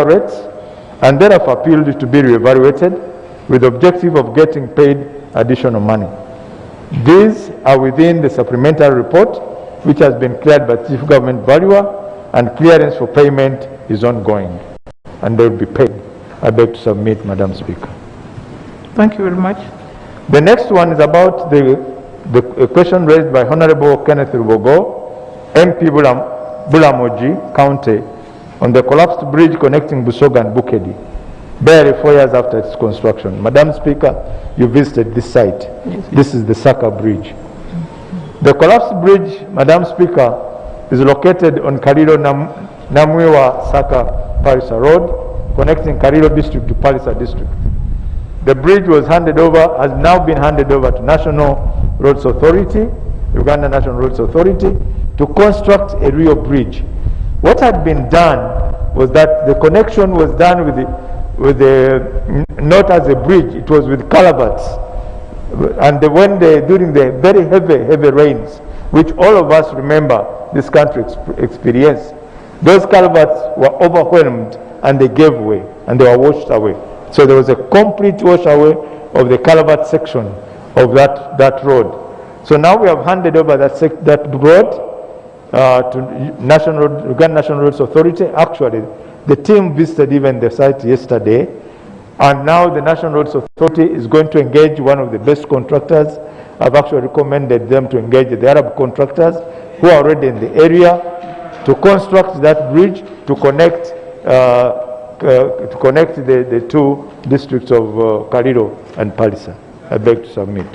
rates and thereafter appealed to be re-evaluated with the objective of getting paid additional money. These are within the supplementary report, which has been cleared by Chief Government Valuer, and clearance for payment is ongoing, and they will be paid. I beg to submit, Madam Speaker. Thank you very much. The next one is about the question raised by Honorable Kenneth Rubogo, MP Bulamoji County, on the collapsed bridge connecting Busoga and Bukedi, barely 4 years after its construction. Madam Speaker, you visited this site. Yes. This is the Saka Bridge. The collapsed bridge, Madam Speaker, is located on Karilo Namwiwa Saka Parisa Road, connecting Karilo District to Parisa District. The bridge was handed over, has now been handed over to National Roads Authority, Uganda National Roads Authority, to construct a real bridge. What had been done was that the connection was done not as a bridge, it was with culverts. And during the very heavy rains, which all of us remember this country experienced, those culverts were overwhelmed and they gave way and they were washed away. So there was a complete wash away of the culvert section of that road. So now we have handed over that road to Uganda National Roads Authority. Actually, the team visited even the site yesterday, and now the National Roads Authority is going to engage one of the best contractors. I've actually recommended them to engage the Arab contractors who are already in the area to construct that bridge to connect the two districts of Kariro and Palisa. I beg to submit.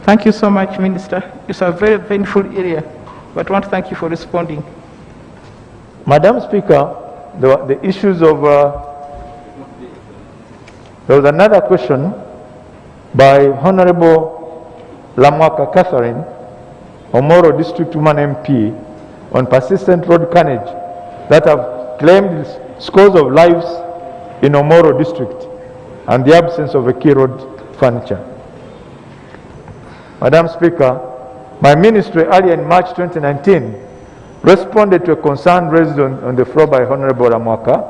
Thank you so much, Minister. It's a very painful area, but I want to thank you for responding. Madam Speaker, the issues of... there was another question by Honorable Lamwaka Catherine, Omoro District Woman MP, on persistent road carnage that have claimed scores of lives in Omoro District and the absence of a key road furniture. Madam Speaker, my ministry earlier in March 2019 responded to a concern raised on the floor by Honorable Lamwaka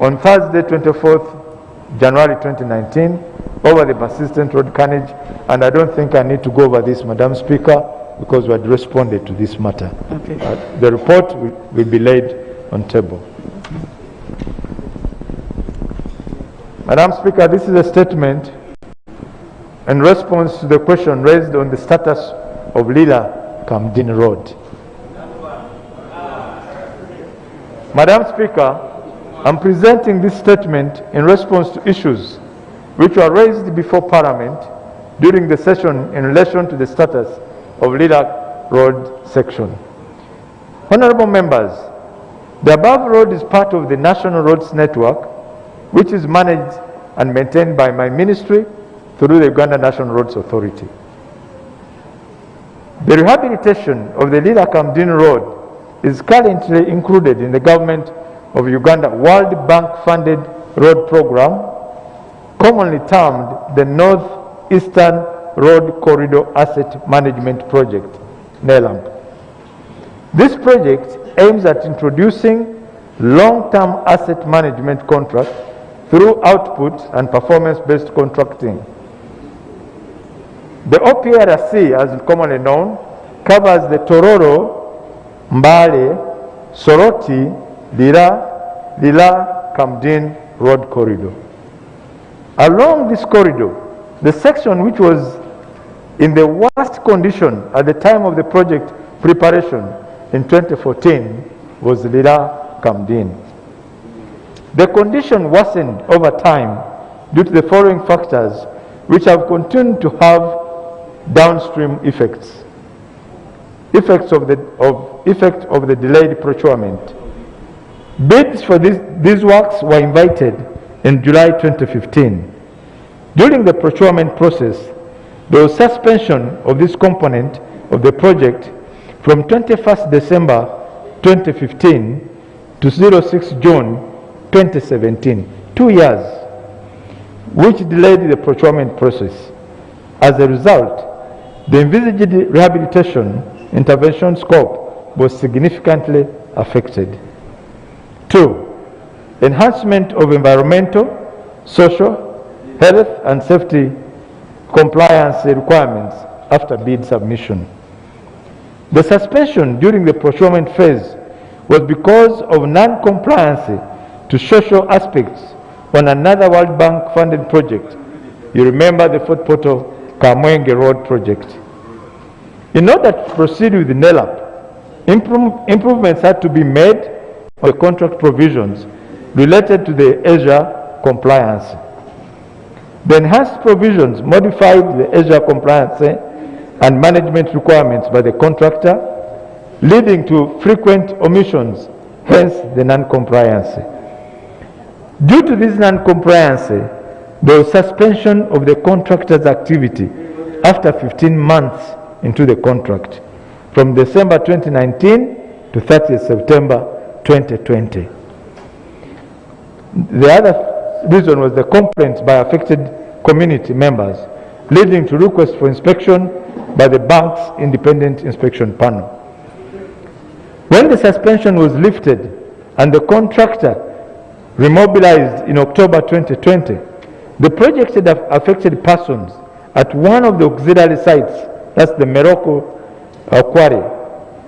on Thursday, 24th January 2019, over the persistent road carnage, and I don't think I need to go over this, Madam Speaker, because we had responded to this matter. Okay. The report will be laid on table. Madam Speaker, this is a statement in response to the question raised on the status of Lira-Kamdini Road. Madam Speaker, I'm presenting this statement in response to issues which were raised before Parliament during the session in relation to the status of Lira Road section. Honourable members, the above road is part of the National Roads Network, which is managed and maintained by my ministry through the Uganda National Roads Authority. The rehabilitation of the Lira-Kamdini Road is currently included in the Government of Uganda World Bank funded road program, commonly termed the North Eastern Road Corridor Asset Management Project, NELAMP. This project aims at introducing long-term asset management contracts through output and performance-based contracting. The OPRC, as commonly known, covers the Tororo, Mbale, Soroti, Lira-Kamdini Road Corridor. Along this corridor, the section which was in the worst condition at the time of the project preparation in 2014 was Lira-Kamdini. The condition worsened over time due to the following factors which have continued to have downstream effects. Effect of the delayed procurement. Bids for these works were invited in July 2015. During the procurement process, there was suspension of this component of the project from 21st December 2015 to 06 June 2017, 2 years, which delayed the procurement process. As a result, the envisaged rehabilitation intervention scope was significantly affected. 2. enhancement of environmental, social, health and safety compliance requirements after bid submission. The suspension during the procurement phase was because of non-compliance to social aspects on another World Bank funded project. You remember the Fort Portal Kamwenge Road project. In order to proceed with the NELAP, improvements had to be made on the contract provisions related to the Asia compliance. The enhanced provisions modified the Asia compliance and management requirements by the contractor, leading to frequent omissions, hence the non-compliance. Due to this non-compliance, there was suspension of the contractor's activity after 15 months into the contract, from December 2019 to 30th September 2020. The other reason was the complaints by affected community members, leading to requests for inspection by the bank's independent inspection panel. When the suspension was lifted and the contractor remobilized in October 2020, the projected affected persons at one of the auxiliary sites, that's the Morocco quarry,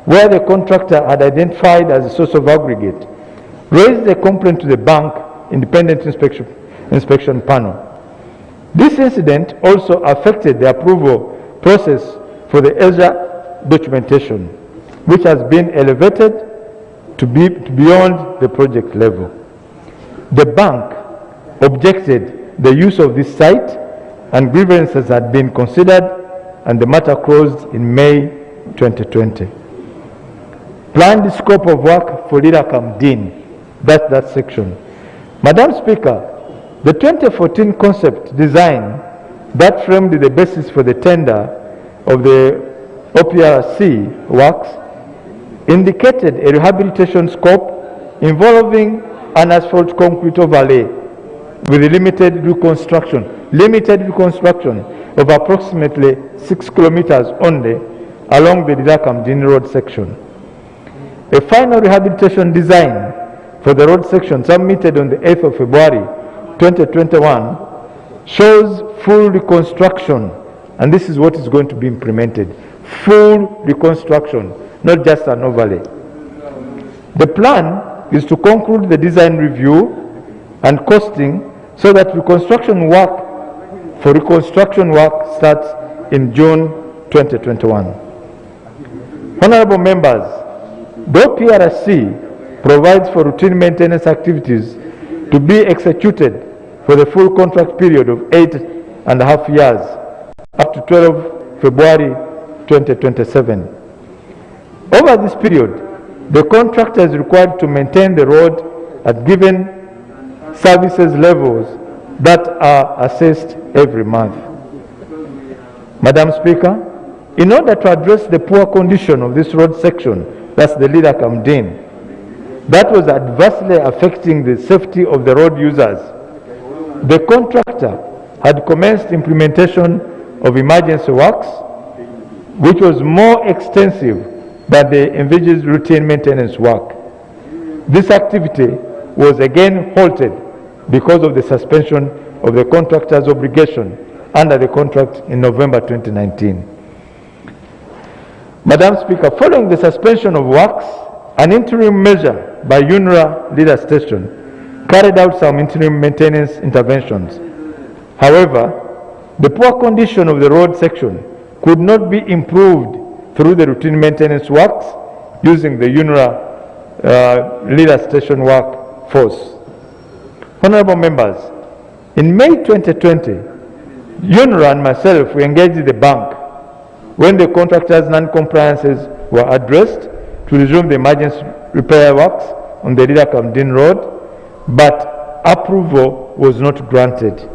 where the contractor had identified as a source of aggregate, raised a complaint to the bank independent inspection panel. This incident also affected the approval process for the Asia documentation, which has been elevated to be beyond the project level. The bank objected the use of this site, and grievances had been considered, and the matter closed in May 2020. Planned scope of work for Lira-Kamdini, that's that section. Madam Speaker, the 2014 concept design that framed the basis for the tender of the OPRC works indicated a rehabilitation scope involving an asphalt concrete overlay with a limited reconstruction of approximately 6 kilometers only along the Lira-Kamdini road section. A final rehabilitation design for the road section submitted on the 8th of February 2021 shows full reconstruction, and this is what is going to be implemented. Full reconstruction, not just an overlay. The plan is to conclude the design review and costing so that reconstruction work starts in June 2021. Honorable members, the OPRC provides for routine maintenance activities to be executed for the full contract period of 8.5 years, up to 12 February 2027. Over this period, the contractor is required to maintain the road at given services levels that are assessed every month. Madam Speaker, in order to address the poor condition of this road section, that's the Lira-Kamdini, that was adversely affecting the safety of the road users, the contractor had commenced implementation of emergency works, which was more extensive than the envisaged routine maintenance work. This activity was again halted because of the suspension of the contractor's obligation under the contract in November 2019. Madam Speaker, following the suspension of works, an interim measure by UNRA Leader Station carried out some interim maintenance interventions. However, the poor condition of the road section could not be improved through the routine maintenance works using the UNRA Leader Station workforce. Honorable members, in May 2020, UNRA and myself, we engaged the bank when the contractor's non-compliances were addressed to resume the emergency repair works on the Lira-Kamdini road, but approval was not granted.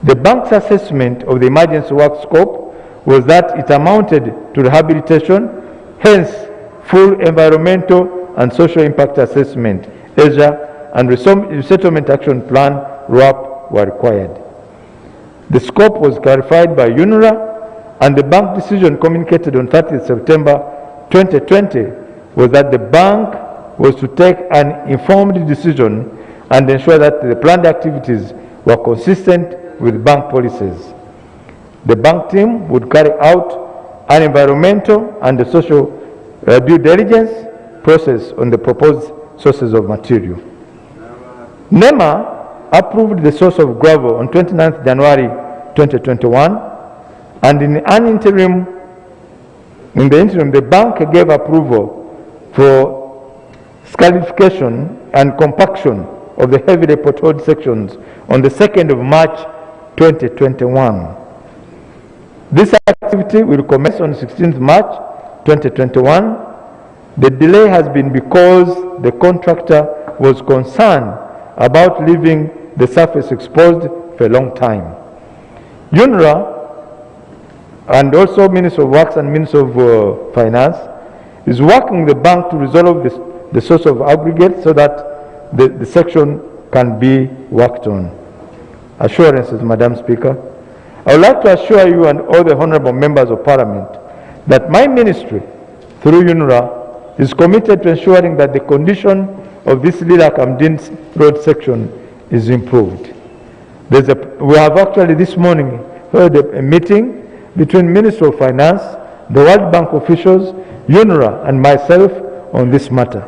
The bank's assessment of the emergency work scope was that it amounted to rehabilitation, hence full environmental and social impact assessment, Asia, and resettlement action plan, RAP, were required. The scope was clarified by UNRA, and the bank decision communicated on 30th September 2020 was that the bank was to take an informed decision and ensure that the planned activities were consistent with bank policies. The bank team would carry out an environmental and the social due diligence process on the proposed sources of material. NEMA approved the source of gravel on 29th January 2021, and in the interim, the bank gave approval for scarification and compaction of the heavily potholed sections on the 2nd of March 2021. This activity will commence on 16th March 2021. The delay has been because the contractor was concerned about leaving the surface exposed for a long time. UNRA and also Ministry of Works and Ministry of Finance is working with the bank to resolve the source of aggregate so that the section can be worked on. Assurances, Madam Speaker. I would like to assure you and all the honorable members of Parliament that my ministry, through UNRA, is committed to ensuring that the condition of this Lira-Kamdini road section is improved. We have actually this morning held a meeting between Ministry of Finance, the World Bank officials, UNRA and myself on this matter.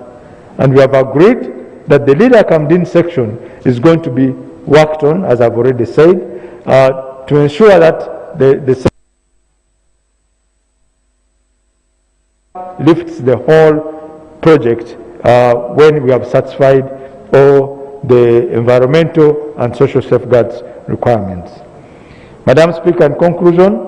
And we have agreed that the Lira-Kamdini section is going to be worked on, as I've already said, to ensure that the lifts the whole project when we have satisfied all the environmental and social safeguards requirements. Madam Speaker, in conclusion,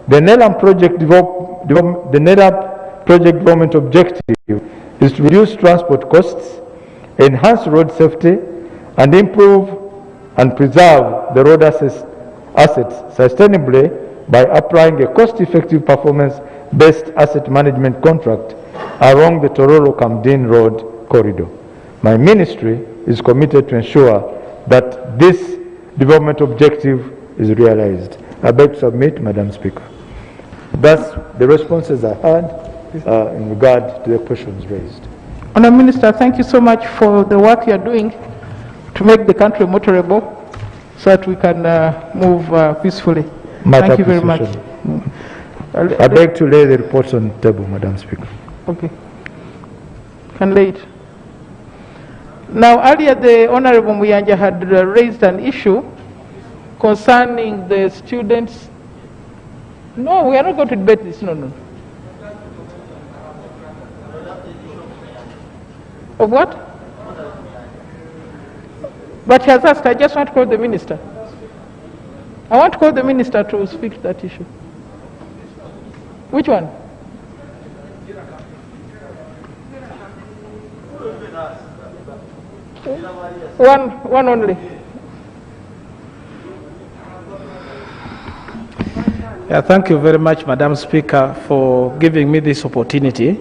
the NELAM project development objective is to reduce transport costs, enhance road safety, and improve and preserve the road assets sustainably by applying a cost-effective performance-based asset management contract along the Lira-Kamdini road corridor. My ministry is committed to ensure that this development objective is realized. I beg to submit, Madam Speaker. Thus, the responses I had in regard to the questions raised. Honourable Minister, thank you so much for the work you are doing to make the country motorable so that we can move peacefully. Thank you very much. I beg to lay the reports on the table, Madam Speaker. Okay. Can lay it. Now, earlier the Honourable Muyanja had raised an issue concerning the students. No, we are not going to debate this. No. Of what? But he has asked, I just want to call the minister. I want to call the minister to speak to that issue. Which one? One only. Yeah, thank you very much, Madam Speaker, for giving me this opportunity.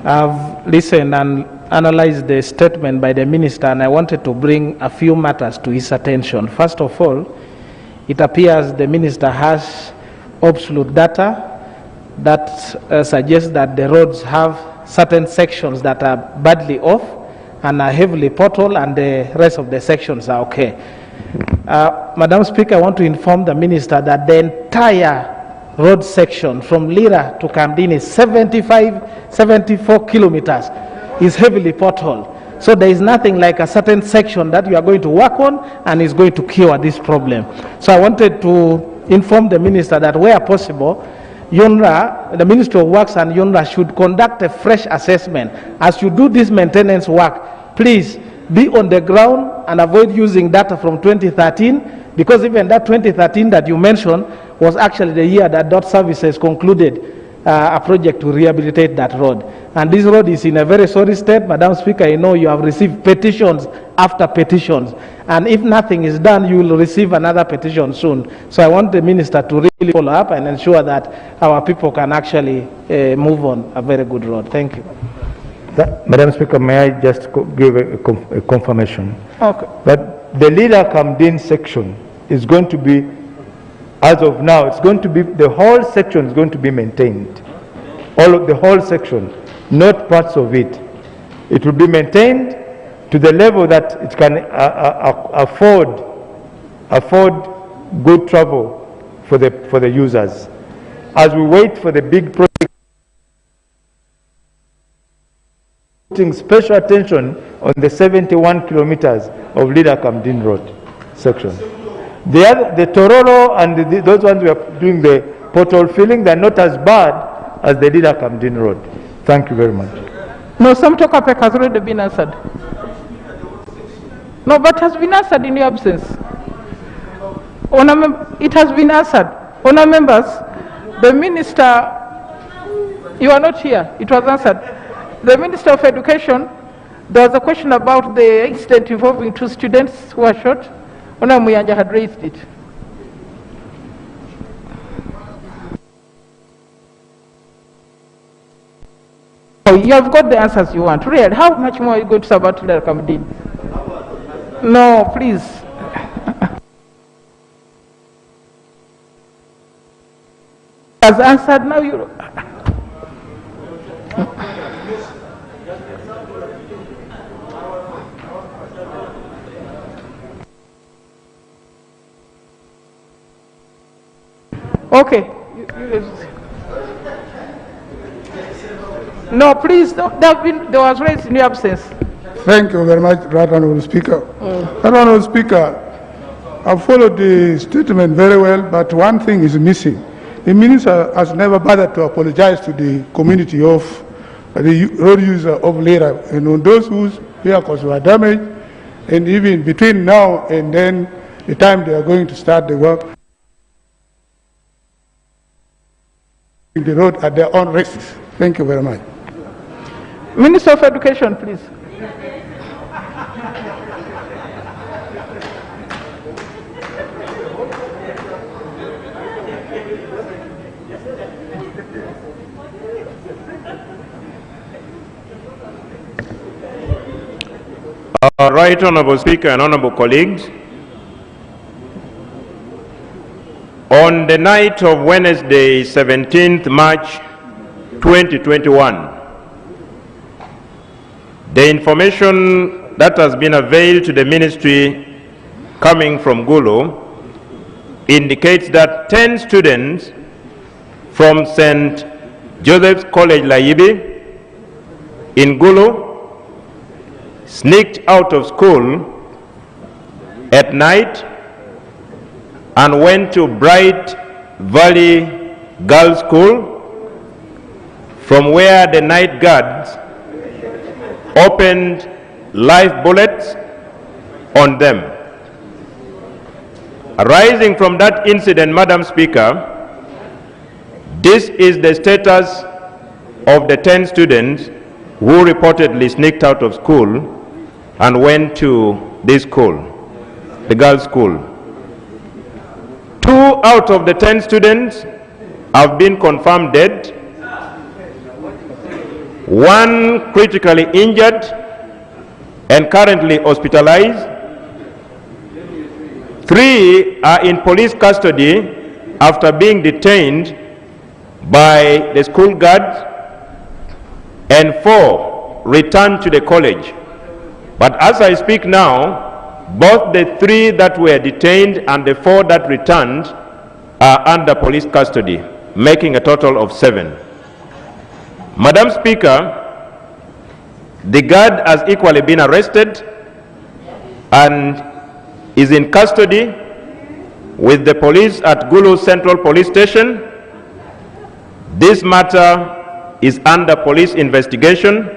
I've listened and analyzed the statement by the Minister, and I wanted to bring a few matters to his attention. First of all, it appears the Minister has absolute data that suggests that the roads have certain sections that are badly off and are heavily potholed, and the rest of the sections are okay. Madam Speaker, I want to inform the Minister that the entire road section from Lira to Kamdini, 74 kilometers, is heavily potholed. So there is nothing like a certain section that you are going to work on and is going to cure this problem. So I wanted to inform the Minister that where possible, UNRA, the Ministry of Works and UNRA should conduct a fresh assessment. As you do this maintenance work, please be on the ground and avoid using data from 2013, because even that 2013 that you mentioned was actually the year that DOT Services concluded a project to rehabilitate that road. And this road is in a very sorry state. Madam Speaker, I know you have received petitions after petitions, and if nothing is done, you will receive another petition soon. So I want the Minister to really follow up and ensure that our people can actually move on a very good road. Thank you. Madam Speaker, may I just give a confirmation? Okay. But the Lira-Kamdini section is going to be, as of now, it's going to be, the whole section is going to be maintained. All of the whole section, not parts of it. It will be maintained to the level that it can afford good travel for the users. As we wait for the big project, putting special attention on the 71 kilometers of Lira-Kamdini road section. The Tororo and those ones we are doing the pothole filling, they're not as bad as the Lira-Kamdini road. Thank you very much. No, some topic has already been answered. No, but has been answered in your absence. It has been answered. Honour members, the Minister, you are not here, it was answered. The Minister of Education, there was a question about the incident involving 2 students who were shot. Honour Muyanja had raised it. Oh, you have got the answers you want. Really, how much more are you going to say about Lira-Kamdini? No, please. Has answered, now you... Okay. No, please, there was raised in your absence. Thank you very much, Right Honourable Speaker. Right Honourable Speaker, I've followed the statement very well, but one thing is missing. The Minister has never bothered to apologize to the community of the road user of Lira, and on those whose vehicles were damaged, and even between now and then the time they are going to start the work, the road at their own risks. Thank you very much. Minister of Education, please. Right Honourable Speaker and Honourable colleagues, on the night of Wednesday, 17th March 2021, the information that has been availed to the ministry coming from Gulu indicates that 10 students from St. Joseph's College Laibi in Gulu sneaked out of school at night and went to Bright Valley Girls' School, from where the night guards opened live bullets on them. Arising from that incident, Madam Speaker, this is the status of the 10 students who reportedly sneaked out of school and went to this school, the girls' school. 2 out of the 10 students have been confirmed dead, 1 critically injured and currently hospitalized. 3 are in police custody after being detained by the school guards, and 4 returned to the college. But as I speak now, both the 3 that were detained and the 4 that returned are under police custody, making a total of 7. Madam Speaker, the guard has equally been arrested and is in custody with the police at Gulu Central Police Station. This matter is under police investigation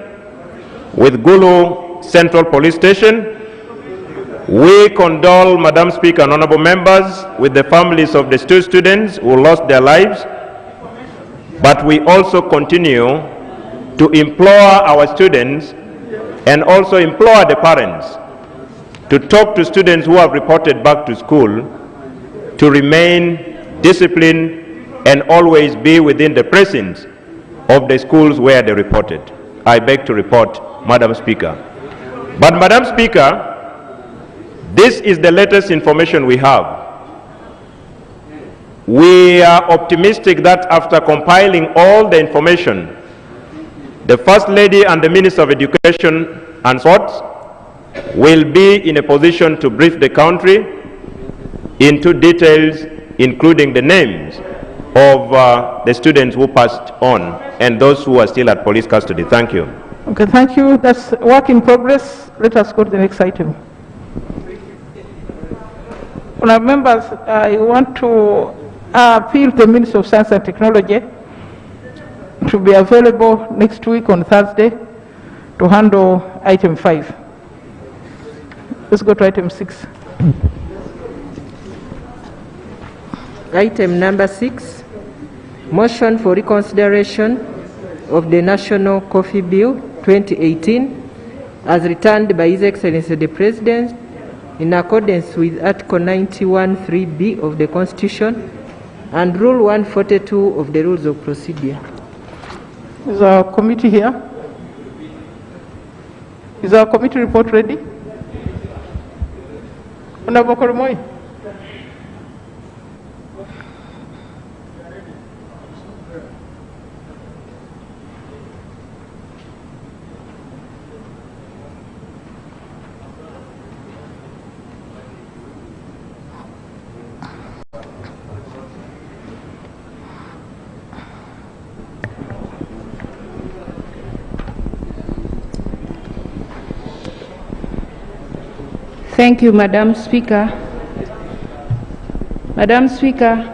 with Gulu Central Police Station. We condole, Madam Speaker and honorable members, with the families of the 2 students who lost their lives, but we also continue to implore our students and also implore the parents to talk to students who have reported back to school to remain disciplined and always be within the precincts of the schools where they reported. I beg to report, Madam Speaker. But Madam Speaker, this is the latest information we have. We are optimistic that after compiling all the information, the First Lady and the Minister of Education and Sports will be in a position to brief the country into details, including the names of the students who passed on and those who are still at police custody. Thank you. Okay, thank you. That's work in progress. Let us go to the next item. Honourable members, I want to appeal to the Minister of Science and Technology to be available next week on Thursday to handle item 5. Let's go to item 6. Item number 6, motion for reconsideration of the National Coffee Bill 2018 as returned by His Excellency the President in accordance with Article 91(3)(b) of the Constitution and Rule 142 of the Rules of Procedure. Is our committee here? Is our committee report ready? Honorable Koromoi. Thank you, Madam Speaker. Madam Speaker,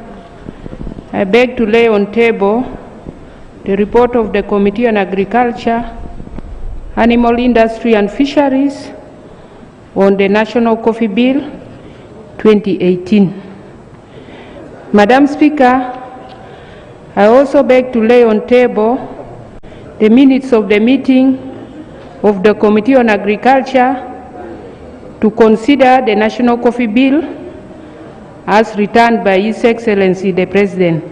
I beg to lay on table the report of the Committee on Agriculture, Animal Industry and Fisheries on the National Coffee Bill 2018. Madam Speaker, I also beg to lay on table the minutes of the meeting of the Committee on Agriculture to consider the National Coffee Bill as returned by His Excellency the President.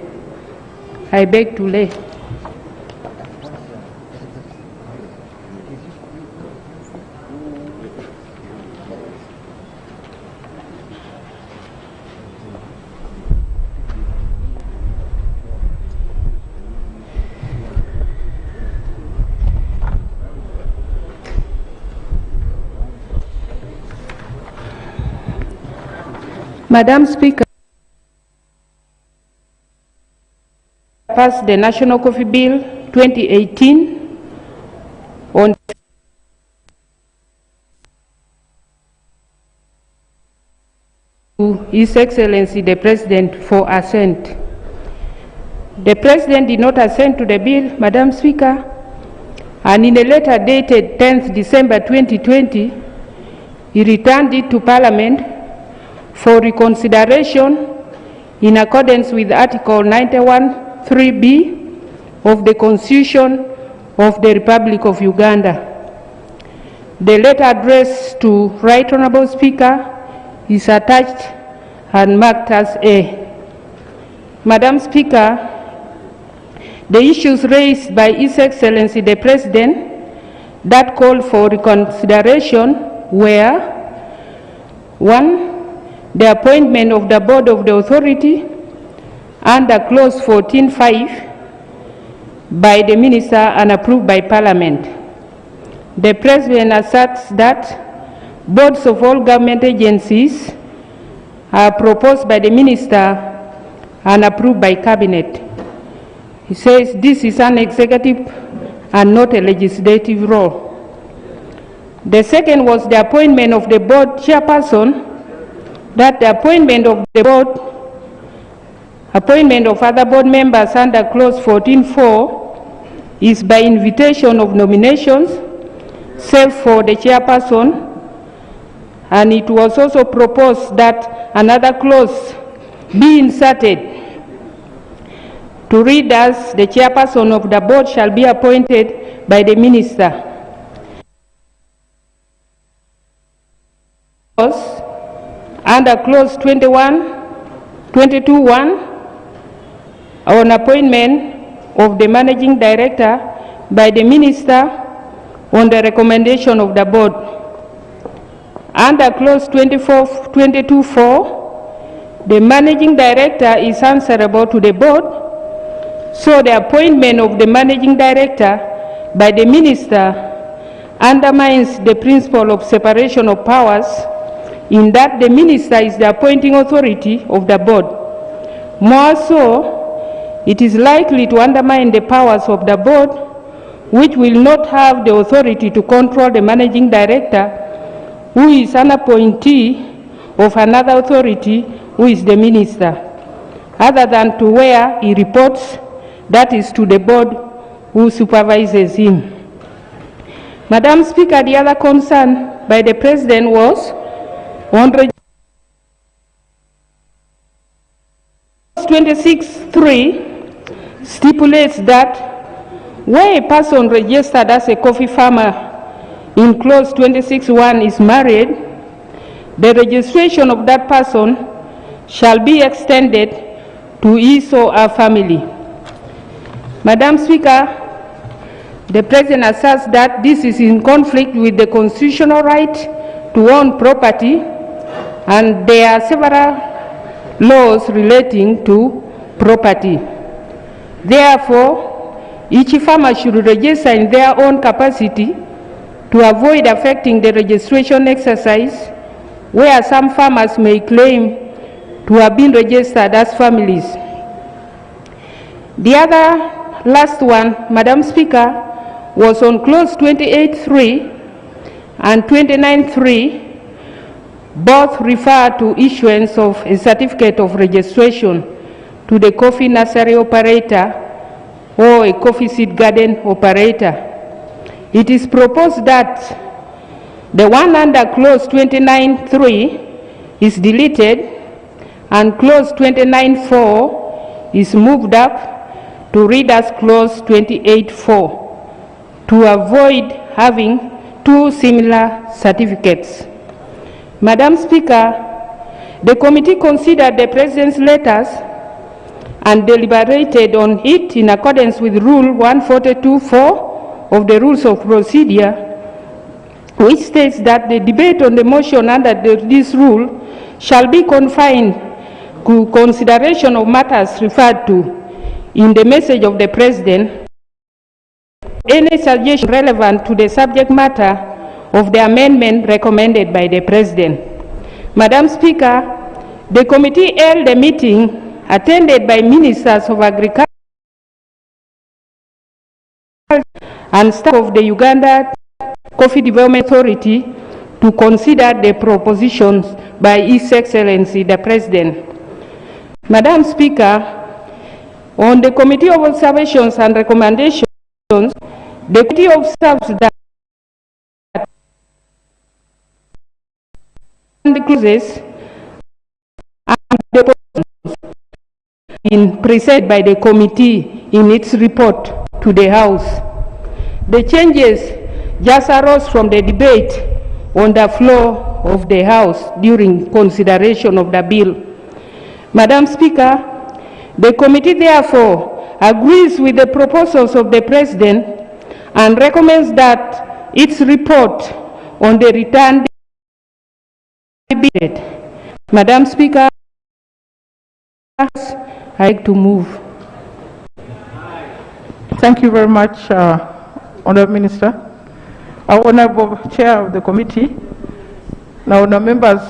I beg to lay. Madam Speaker, passed the National Coffee Bill 2018 on to His Excellency the President for assent. The President did not assent to the bill, Madam Speaker, and in a letter dated 10th December 2020, he returned it to Parliament for reconsideration in accordance with Article 91(3)(b) of the Constitution of the Republic of Uganda. The letter addressed to Right Honourable Speaker is attached and marked as A. Madam Speaker, the issues raised by His Excellency the President that called for reconsideration were: 1. The appointment of the board of the authority under clause 14(5) by the minister and approved by Parliament. The President asserts that boards of all government agencies are proposed by the minister and approved by Cabinet. He says this is an executive and not a legislative role. The second was the appointment of the board chairperson, that the appointment of the board, appointment of other board members under clause 14(4) is by invitation of nominations, save for the chairperson, and it was also proposed that another clause be inserted to read as the chairperson of the board shall be appointed by the minister. Under clause 22(1) on appointment of the managing director by the minister on the recommendation of the board. Under clause 22(4), the managing director is answerable to the board, so the appointment of the managing director by the minister undermines the principle of separation of powers in that the minister is the appointing authority of the board. More so, it is likely to undermine the powers of the board, which will not have the authority to control the managing director, who is an appointee of another authority, who is the minister, other than to where he reports, that is to the board who supervises him. Madam Speaker, the other concern by the President was on 26(3) stipulates that where a person registered as a coffee farmer in clause 26(1) is married, the registration of that person shall be extended to his or her family. Madam Speaker, the President asserts that this is in conflict with the constitutional right to own property, and there are several laws relating to property. Therefore, each farmer should register in their own capacity to avoid affecting the registration exercise, where some farmers may claim to have been registered as families. The other last one, Madam Speaker, was on clause 28(3) and 29(3). Both refer to issuance of a certificate of registration to the coffee nursery operator or a coffee seed garden operator. It is proposed that the one under clause 29(3) is deleted and clause 29(4) is moved up to read as clause 28(4) to avoid having two similar certificates. Madam Speaker, the committee considered the President's letters and deliberated on it in accordance with Rule 142(4) of the Rules of Procedure, which states that the debate on the motion under this rule shall be confined to consideration of matters referred to in the message of the President. Any suggestion relevant to the subject matter of the amendment recommended by the President. Madam Speaker, the committee held a meeting attended by Ministers of Agriculture and staff of the Uganda Coffee Development Authority to consider the propositions by His Excellency the President. Madam Speaker, on the Committee of Observations and Recommendations, the committee observes that the clauses and the proposals presented by the committee in its report to the House. The changes just arose from the debate on the floor of the House during consideration of the bill. Madam Speaker, the committee therefore agrees with the proposals of the President and recommends that its report on the return be debated. Madam Speaker, I like to move. Thank you very much, Honourable Minister. Our Honourable Chair of the committee. Now, the members,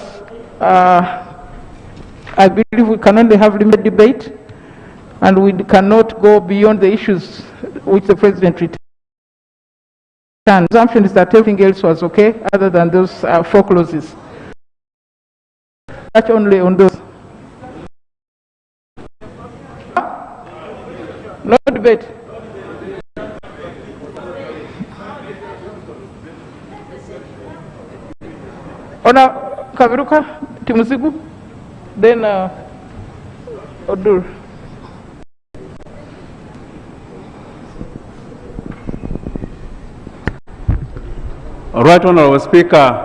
I believe we can only have limited debate, and we cannot go beyond the issues which the President returned. The assumption is that everything else was okay, other than those 4 clauses. Touch only on those. No debate. Ona Kaviruka, Timusigu, then Odur. All right, Honorable Speaker,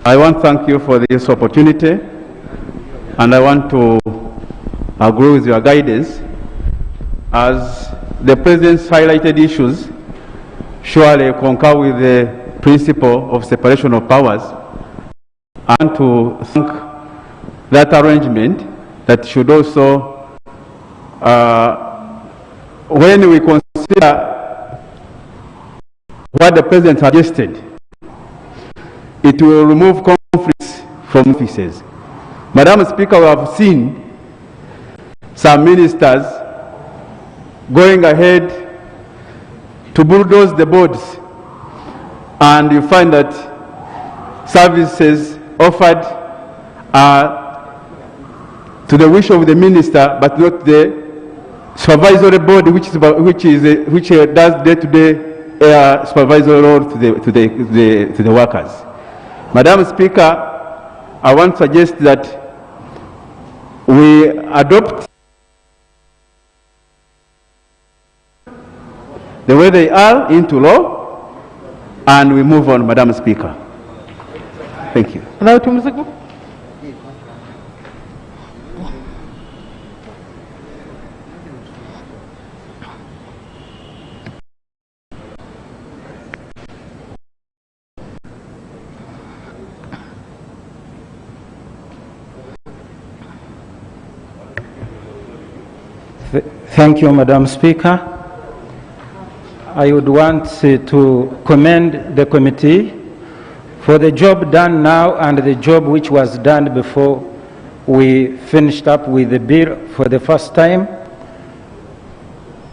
I want to thank you for this opportunity, and I want to agree with your guidance. As the President's highlighted issues surely concur with the principle of separation of powers, and to thank that arrangement that should also, when we consider what the President suggested, it will remove conflicts from offices. Madam Speaker, we have seen some ministers going ahead to bulldoze the boards, and you find that services offered are to the wish of the minister, but not the supervisory board, which does day-to-day supervisory role to the workers. Madam Speaker, I want to suggest that we adopt the way they are into law, and we move on, Madam Speaker. Thank you. Now, Tumziku. Thank you, Madam Speaker. I would want to commend the committee for the job done now and the job which was done before we finished up with the bill for the first time.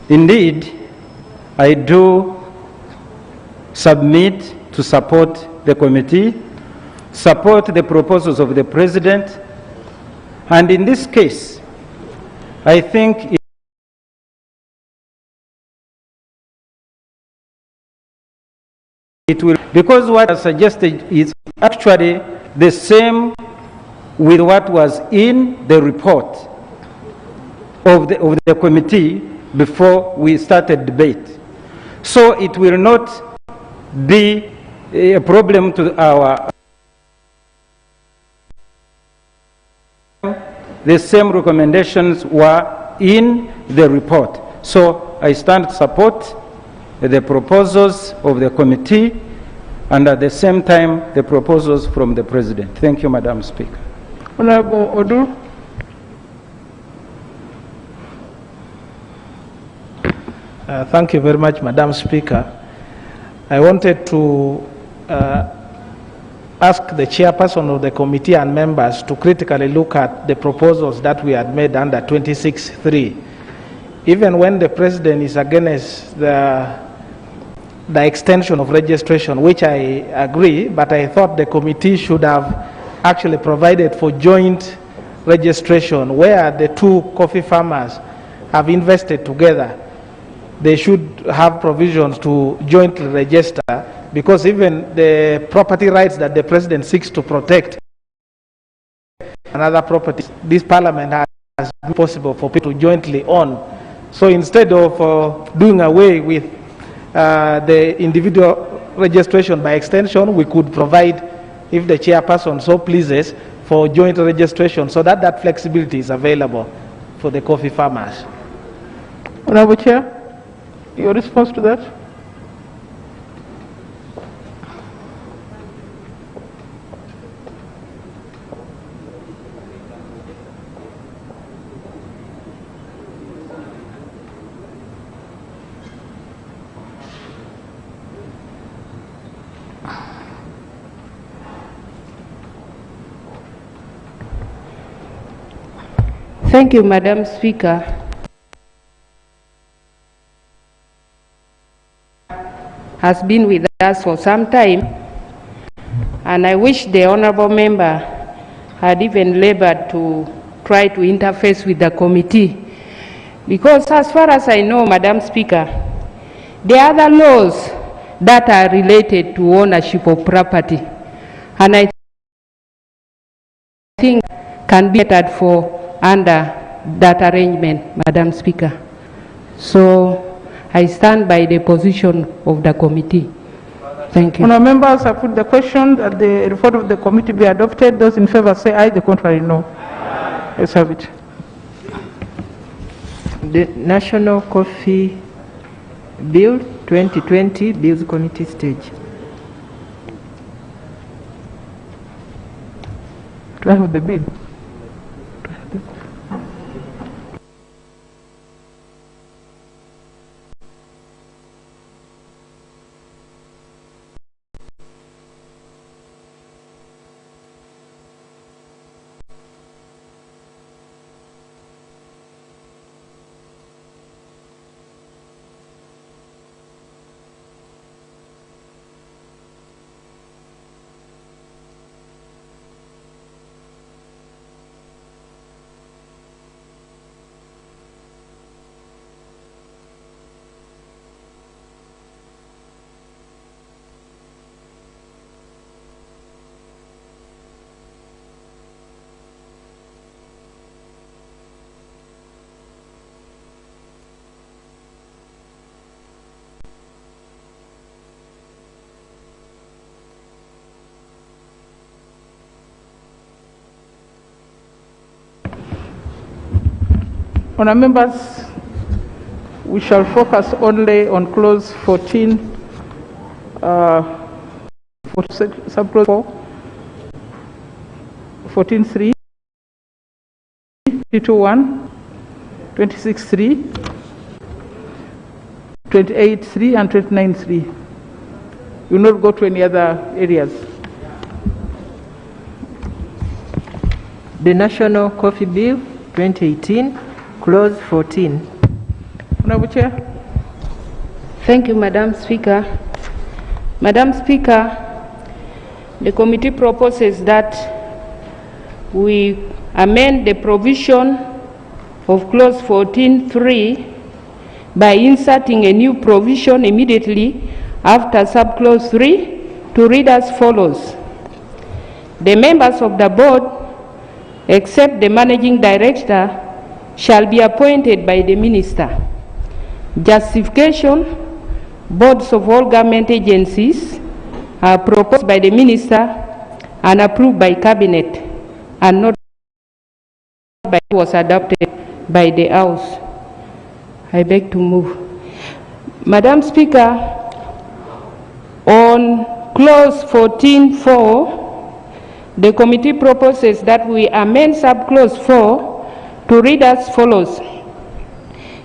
Indeed, I do submit to support the committee, support the proposals of the President, and in this case, I think it will, because what I suggested is actually the same with what was in the report of the committee before we started debate. So it will not be a problem to our. The same recommendations were in the report. So I stand to support the proposals of the committee and at the same time the proposals from the President. Thank you, Madam Speaker. Honorable Odur. Thank you very much, Madam Speaker. I wanted to ask the chairperson of the committee and members to critically look at the proposals that we had made under 26(3). Even when the President is against the extension of registration, which I agree, but I thought the committee should have actually provided for joint registration where the two coffee farmers have invested together. They should have provisions to jointly register, because even the property rights that the President seeks to protect and other properties, this Parliament has been possible for people to jointly own. So instead of doing away with the individual registration by extension, we could provide, if the chairperson so pleases, for joint registration, so that that flexibility is available for the coffee farmers. Honorable Chair, your response to that? Thank you, Madam Speaker. Has been with us for some time, and I wish the honorable member had even labored to try to interface with the committee, because as far as I know, Madam Speaker, there are other laws that are related to ownership of property, and I think can be catered for under that arrangement, Madam Speaker. So I stand by the position of the committee. Thank you. Honourable members, I put the question that the report of the committee be adopted. Those in favour say aye, the contrary no. Let's have it. The National Coffee Bill 2020, Bills Committee stage. Do I have the bill? Honourable members, we shall focus only on clause 14, subclause 4, 14.3, 22.1, 26.3, 28.3 and 29.3. We will not go to any other areas. The National Coffee Bill 2018, Clause 14. Honourable Chair. Thank you, Madam Speaker. Madam Speaker, the committee proposes that we amend the provision of Clause 14.3 by inserting a new provision immediately after subclause 3 to read as follows. The members of the board, except the managing director, shall be appointed by the minister. Justification: boards of all government agencies are proposed by the minister and approved by cabinet and not by was adopted by the House. I beg to move. Madam Speaker, on clause 14.4, the committee proposes that we amend subclause 4 to read as follows.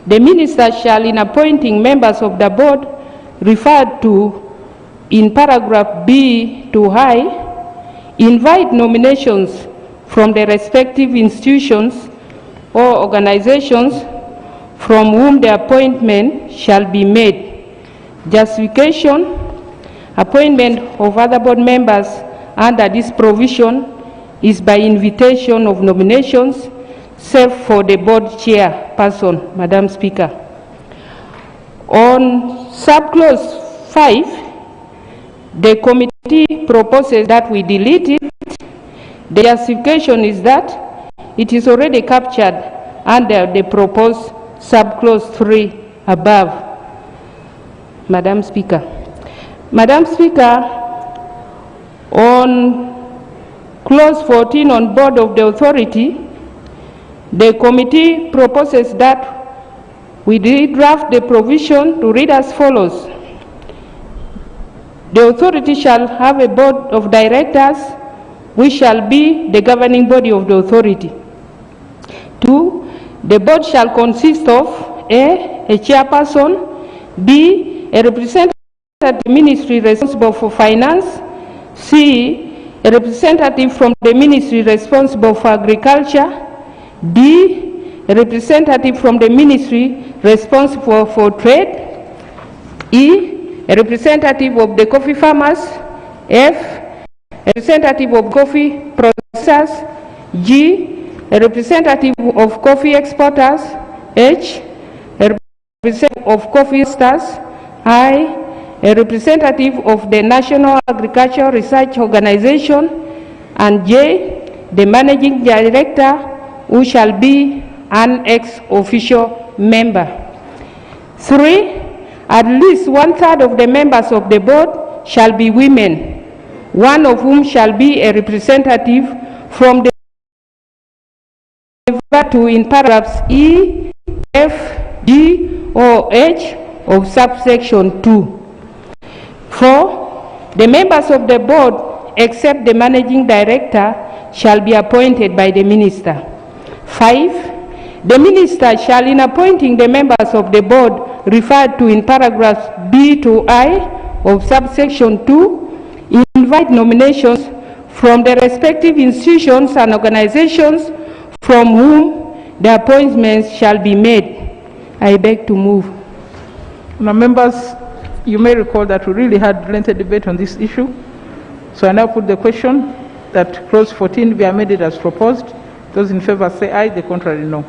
The minister shall, in appointing members of the board referred to in paragraph B to I, invite nominations from the respective institutions or organizations from whom the appointment shall be made. Justification: appointment of other board members under this provision is by invitation of nominations, save for the board chairperson, Madam Speaker. On subclause 5, the committee proposes that we delete it. The justification is that it is already captured under the proposed subclause 3 above. Madam Speaker. Madam Speaker, on clause 14 on board of the authority, the committee proposes that we redraft the provision to read as follows. The authority shall have a board of directors which shall be the governing body of the authority. 2. The board shall consist of A chairperson, B, a representative of the ministry responsible for finance, C, a representative from the ministry responsible for agriculture, D, a representative from the ministry responsible for trade, E, a representative of the coffee farmers, F, a representative of coffee processors, G, a representative of coffee exporters, H, a representative of coffee stars, I, a representative of the National Agricultural Research Organization, and J, the managing director, who shall be an ex-officio member. 3, at least 1/3 of the members of the board shall be women, one of whom shall be a representative from the to in paragraphs E, F, G, or H of subsection 2. 4, the members of the board, except the managing director, shall be appointed by the minister. 5, the minister shall, in appointing the members of the board referred to in paragraphs B to I of subsection 2, invite nominations from the respective institutions and organizations from whom the appointments shall be made. I beg to move. Now, members, you may recall that we really had lengthy debate on this issue. So I now put the question that clause 14 be amended as proposed. Those in favor say aye, the contrary no.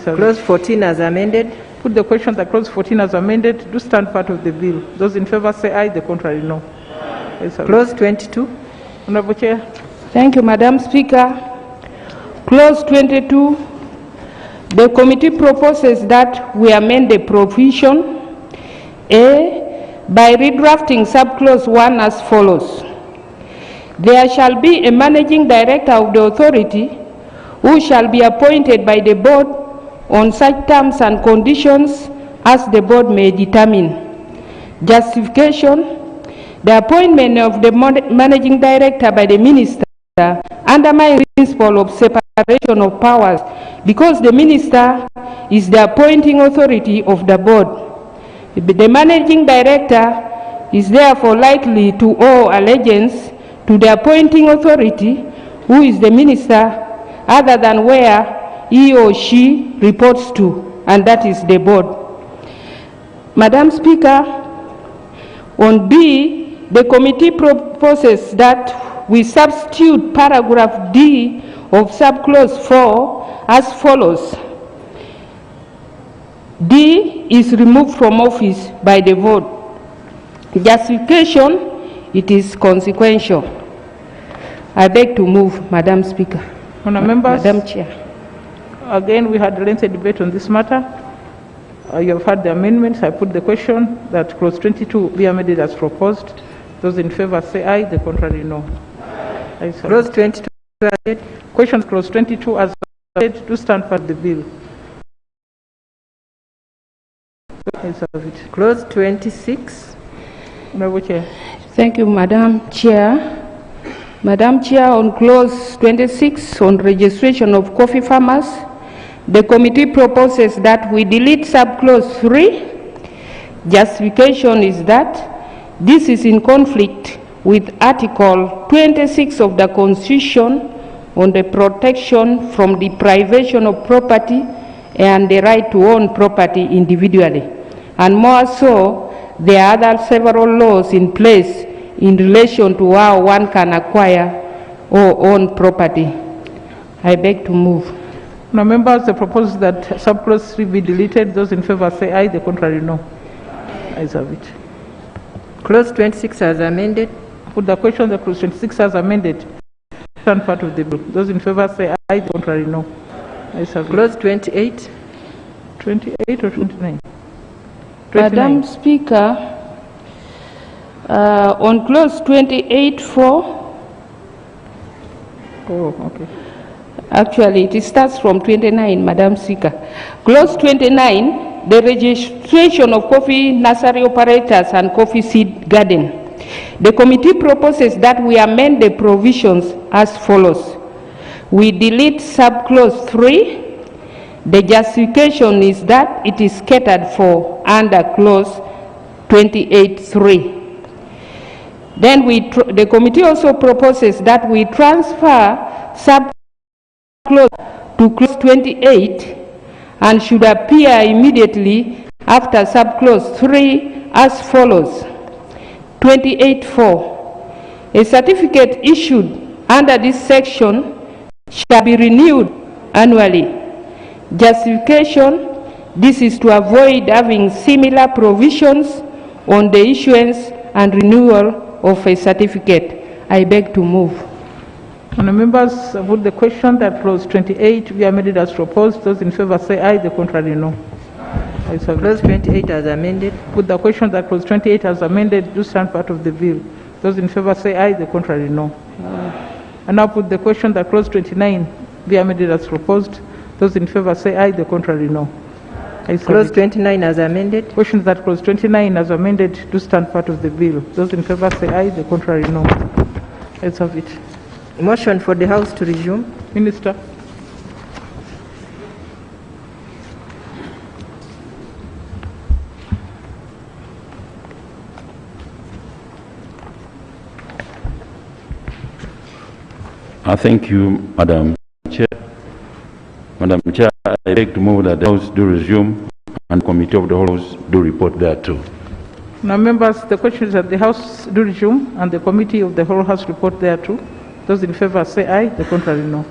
Clause 14 as amended. Put the question that clause 14 as amended do stand part of the bill. Those in favor say aye, the contrary no. Clause 22. Honourable Chair. Thank you, Madam Speaker. Clause 22, the committee proposes that we amend the provision A by redrafting subclause 1 as follows. There shall be a managing director of the authority who shall be appointed by the board on such terms and conditions as the board may determine. Justification: the appointment of the managing director by the minister undermines the principle of separation of powers because the minister is the appointing authority of the board. The managing director is therefore likely to owe allegiance to the appointing authority, who is the minister, other than where he or she reports to, and that is the board. Madam Speaker, on B, the committee proposes that we substitute paragraph D of subclause 4 as follows. D is removed from office by the vote. Justification: it is consequential. I beg to move, Madam Speaker. Honourable members, Madam Chair. Again, we had a lengthy debate on this matter. You have heard the amendments. I put the question that clause 22 be amended as proposed. Those in favour say aye, the contrary no. Clause 22 added. Question clause 22 as amended to stand for the bill. Clause 26. Honourable Chair. Thank you, Madam Chair. Madam Chair, on clause 26 on registration of coffee farmers, the committee proposes that we delete subclause 3. Justification is that this is in conflict with Article 26 of the Constitution on the protection from deprivation of property and the right to own property individually. And more so, there are other several laws in place in relation to how one can acquire or own property. I beg to move. Now, members, the proposal that subclause 3 be deleted. Those in favour say aye, the contrary no. Ayes have it. Clause 26 as amended. Put the question that clause 26 as amended stand part of the bill. Those in favour say aye, the contrary no. Ayes have it. Clause 28. 28 or 29? 29. Madam Speaker, on clause 28.4, okay. Actually, it starts from 29, Madam Speaker. Clause 29, the registration of coffee nursery operators and coffee seed garden. The committee proposes that we amend the provisions as follows. We delete subclause 3. The justification is that it is catered for under clause 28.3. Then the committee also proposes that we transfer subclause to clause 28 and should appear immediately after subclause 3 as follows. 28.4. A certificate issued under this section shall be renewed annually. Justification: this is to avoid having similar provisions on the issuance and renewal of a certificate. I beg to move. Honourable members, put the question that clause 28 be amended as proposed. Those in favour say aye, the contrary no. Clause 28 as amended. Put the question that clause 28 as amended do stand part of the bill. Those in favour say aye, the contrary no. And now put the question that clause 29 be amended as proposed. Those in favour say aye, the contrary no. Clause 29 as amended. Questions that clause 29 as amended do stand part of the bill. Those in favour say aye, the contrary no. Let's have it. Motion for the House to resume. Minister. Thank you, Madam Chair. Madam Chair, I beg to move that the House do resume and the Committee of the House do report thereto. Now, members, the question is that the House do resume and the Committee of the whole House report thereto. Those in favour say aye, the contrary no.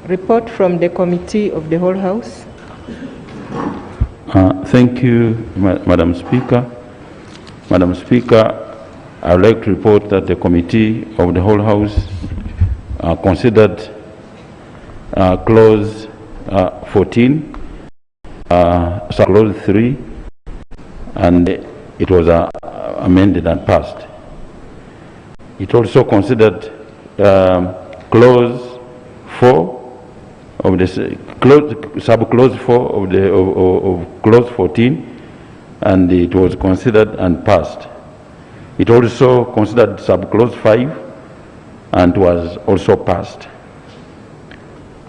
Report from the Committee of the whole House. Thank you, Madam Speaker. Madam Speaker, I would like to report that the Committee of the Whole House considered Clause 14, Clause 3, and it was amended and passed. It also considered Clause 4 of the sub-clause 4 of Clause 14, and it was considered and passed. It also considered sub-clause 5 and was also passed.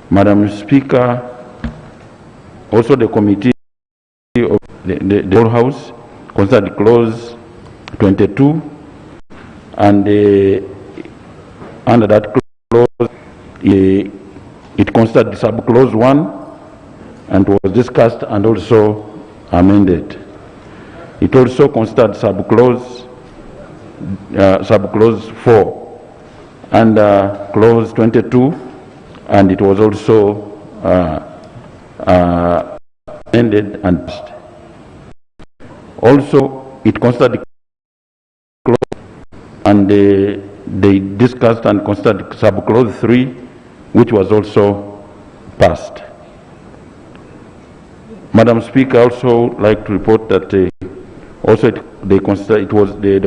Madam Speaker, also the Committee of the Whole House considered Clause 22, and under that clause, it considered sub-clause 1 and was discussed and also amended. It also considered sub-clause 4 and clause 22, and it was also amended and passed. Also, it considered clause, and they discussed and considered sub-clause 3, which was also passed. Madam Speaker, I also like to report that the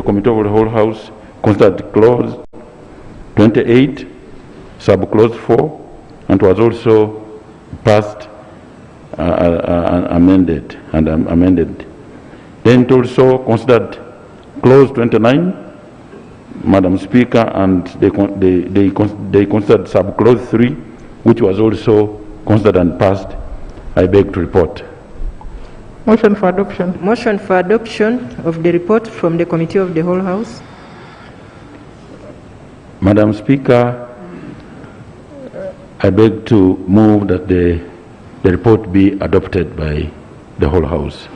Committee of the Whole House considered clause 28, sub-clause 4, and was also passed amended. Then it also considered clause 29, Madam Speaker, and they considered sub-clause 3, which was also considered and passed. I beg to report. Motion for adoption. Motion for adoption of the report from the Committee of the Whole House. Madam Speaker, I beg to move that the report be adopted by the whole House.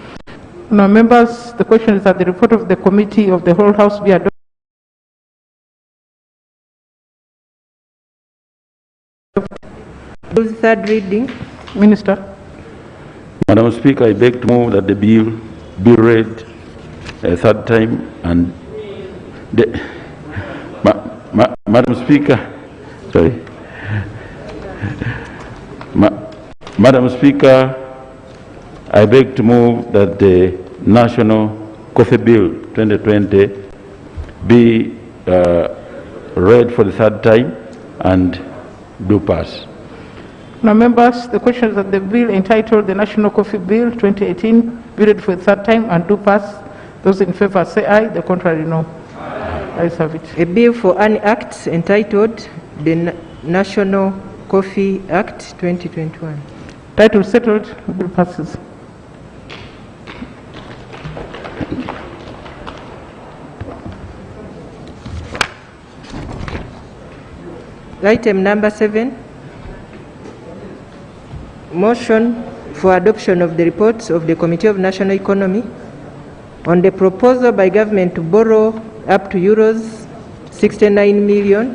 Now, members, the question is that the report of the Committee of the Whole House be adopted. Third reading. Minister. Madam Speaker, I beg to move that the bill be read a third time and Madam Speaker, sorry. Madam Speaker, I beg to move that the National Coffee Bill 2020 be read for the third time and do pass. Now, members, the question is that the bill entitled the National Coffee Bill 2018 be read for the third time and do pass. Those in favor say aye, the contrary no. Ayes have it. A bill for an act entitled the National Coffee Act 2021. Title settled, bill passes. Item number 7. Motion for adoption of the reports of the Committee of National Economy on the proposal by government to borrow up to euros 69 million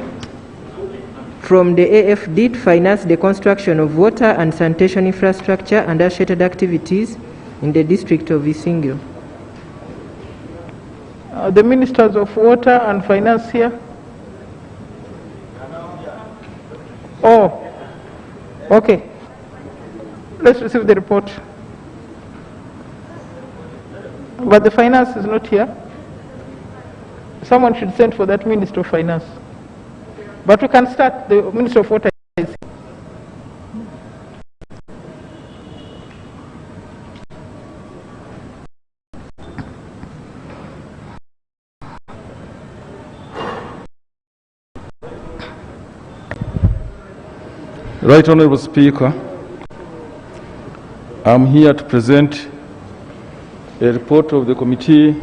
from the AFD to finance the construction of water and sanitation infrastructure and associated activities in the district of Isingiro. The Ministers of Water and Finance here. Oh, okay. Let's receive the report. But the finance is not here. Someone should send for that Minister of Finance. But we can start. The Minister of Water is here. Right Honorable Speaker, I'm here to present a report of the Committee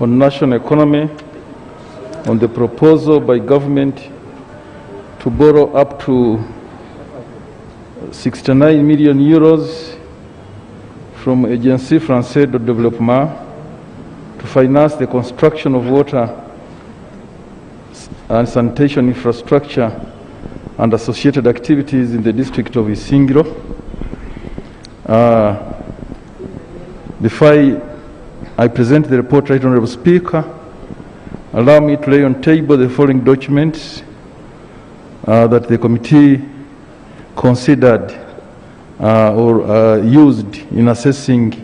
on National Economy on the proposal by government to borrow up to 69 million euros from Agence Française de Développement to finance the construction of water and sanitation infrastructure and associated activities in the district of Isingiro. Before I I present the report, Right Honorable Speaker. Allow me to lay on table the following documents that the committee considered or used in assessing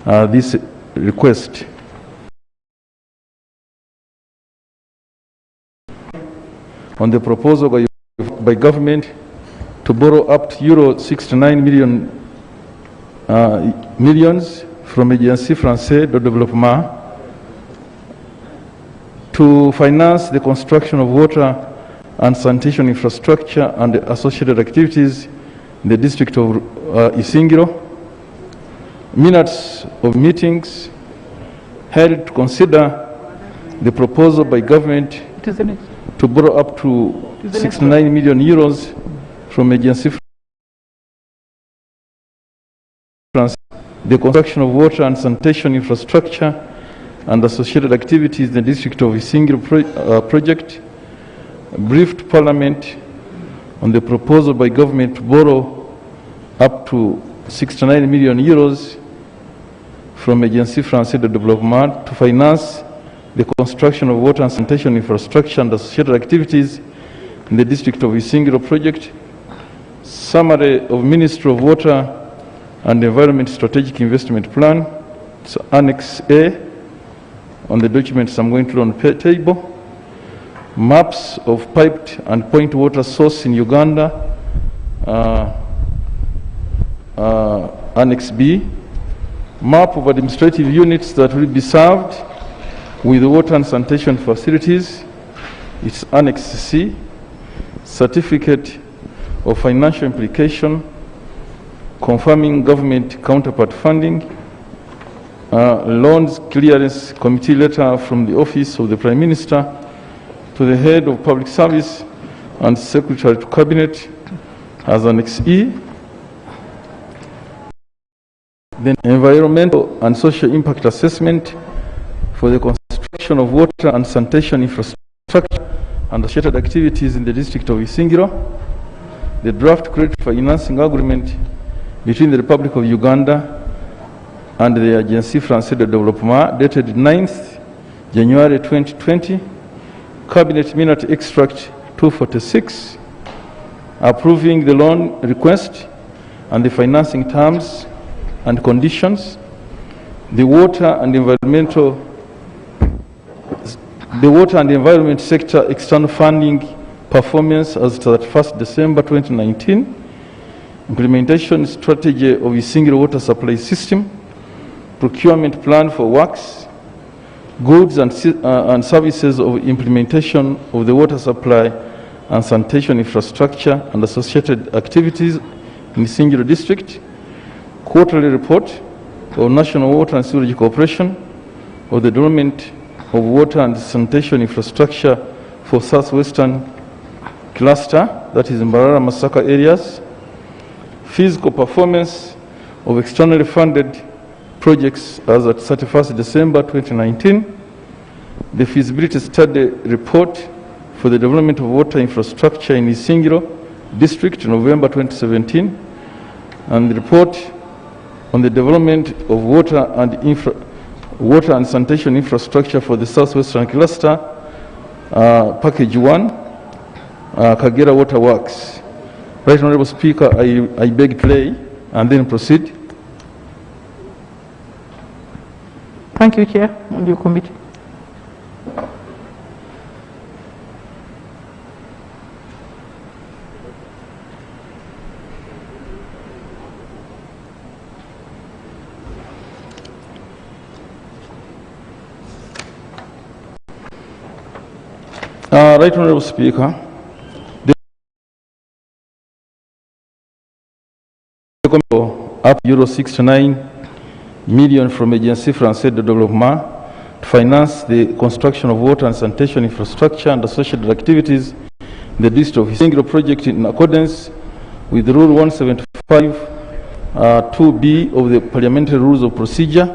this request. On the proposal by government to borrow up to euro 69 millions from Agence Française de Développement to finance the construction of water and sanitation infrastructure and associated activities in the district of Isingiro. Minutes of meetings held to consider the proposal by government to borrow up to 69 million euros from Agence France, the construction of water and sanitation infrastructure and associated activities in the district of Isingiro project, briefed Parliament on the proposal by government to borrow up to 69 million euros from Agence Française de Développement to finance the construction of water and sanitation infrastructure and associated activities in the district of Isingiro project. Summary of Ministry of Water and Environment Strategic Investment Plan. It's Annex A on the documents I'm going to on the table. Maps of piped and point water source in Uganda. Annex B. Map of administrative units that will be served with water and sanitation facilities. It's Annex C. Certificate of financial implication confirming government counterpart funding. Loans clearance committee letter from the office of the Prime Minister to the head of public service and secretary to cabinet as Annex E. Then environmental and social impact assessment for the construction of water and sanitation infrastructure and associated activities in the district of Isingiro. The draft credit financing agreement between the Republic of Uganda and the Agence Française de Développement dated 9th January 2020. Cabinet Minute Extract 246, approving the loan request and the financing terms and conditions. The water and environment sector external funding performance as to 31st December 2019. Implementation strategy of a single water supply system. Procurement plan for works, goods and services of implementation of the water supply and sanitation infrastructure and associated activities in Isingiro district. Quarterly report of National Water and Sewerage Corporation of the development of water and sanitation infrastructure for Southwestern cluster, that is in Mbarara Masaka areas. Physical performance of externally funded projects as at 31st December 2019. The feasibility study report for the development of water infrastructure in Isingiro district in November 2017, and the report on the development of water and sanitation infrastructure for the Southwestern cluster, package 1, Kagera Water Works. Right Honorable Speaker, I beg to lay and then proceed. Thank you, Chair, and your committee. Right Honorable Speaker, up euro 69 million from Agence Française de Développement to finance the construction of water and sanitation infrastructure and associated activities in the district of Isingiro project in accordance with Rule 175 2B of the Parliamentary Rules of Procedure.